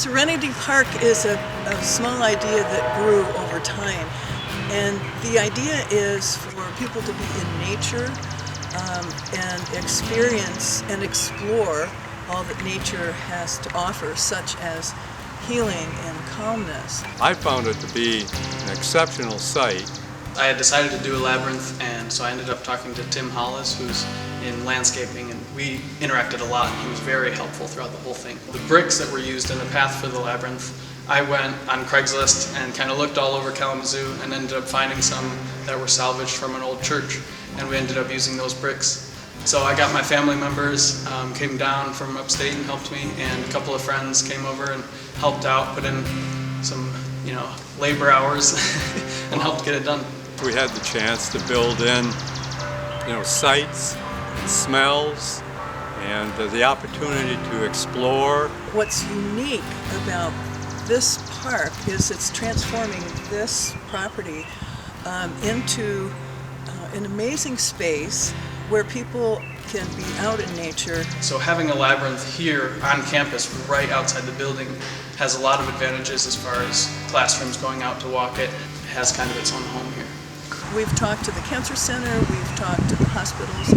Serenity Park is a small idea that grew over time, and the idea is for people to be in nature and experience and explore all that nature has to offer, such as healing and calmness. I found it to be an exceptional site. I had decided to do a labyrinth, and so I ended up talking to Tim Hollis, who's in landscaping, and we interacted a lot, and he was very helpful throughout the whole thing. The bricks that were used in the path for the labyrinth, I went on Craigslist and kind of looked all over Kalamazoo and ended up finding some that were salvaged from an old church, and we ended up using those bricks. So I got my family members came down from upstate and helped me, and a couple of friends came over and helped out, put in some labor hours and helped get it done. We had the chance to build in sights and smells and the opportunity to explore. What's unique about this park is it's transforming this property into an amazing space where people can be out in nature. So having a labyrinth here on campus right outside the building has a lot of advantages as far as classrooms going out to walk it. It has kind of its own home here. We've talked to the Cancer Center, we've talked to the hospitals,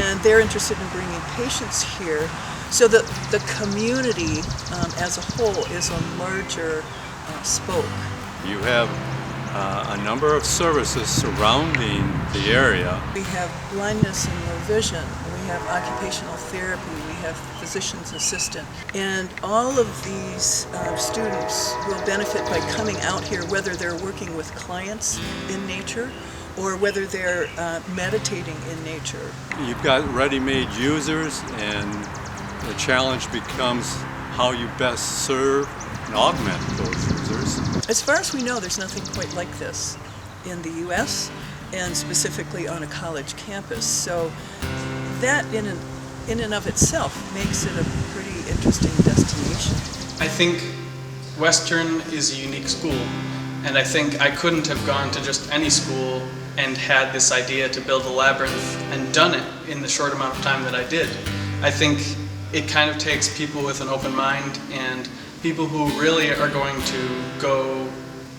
and they're interested in bringing patients here so that the community as a whole is a larger spoke. You have a number of services surrounding the area. We have blindness and low vision, we have occupational therapy, we have physician's assistant, and all of these students will benefit by coming out here, whether they're working with clients in nature or whether they're meditating in nature. You've got ready-made users, and the challenge becomes how you best serve and augment those users. As far as we know, there's nothing quite like this in the U.S. and specifically on a college campus. So that in and of itself makes it a pretty interesting destination. I think Western is a unique school, and I think I couldn't have gone to just any school and had this idea to build a labyrinth and done it in the short amount of time that I did. I think it kind of takes people with an open mind and people who really are going to go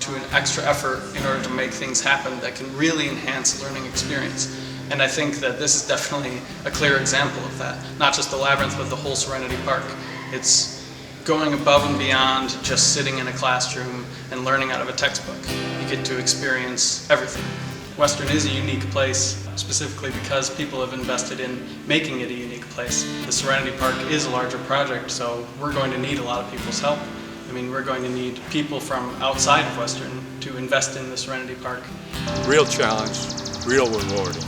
to an extra effort in order to make things happen that can really enhance the learning experience. And I think that this is definitely a clear example of that. Not just the labyrinth, but the whole Serenity Park. It's going above and beyond just sitting in a classroom and learning out of a textbook. You get to experience everything. Western is a unique place, specifically because people have invested in making it a unique place. The Serenity Park is a larger project, so we're going to need a lot of people's help. I mean, we're going to need people from outside of Western to invest in the Serenity Park. Real challenge, real rewarding.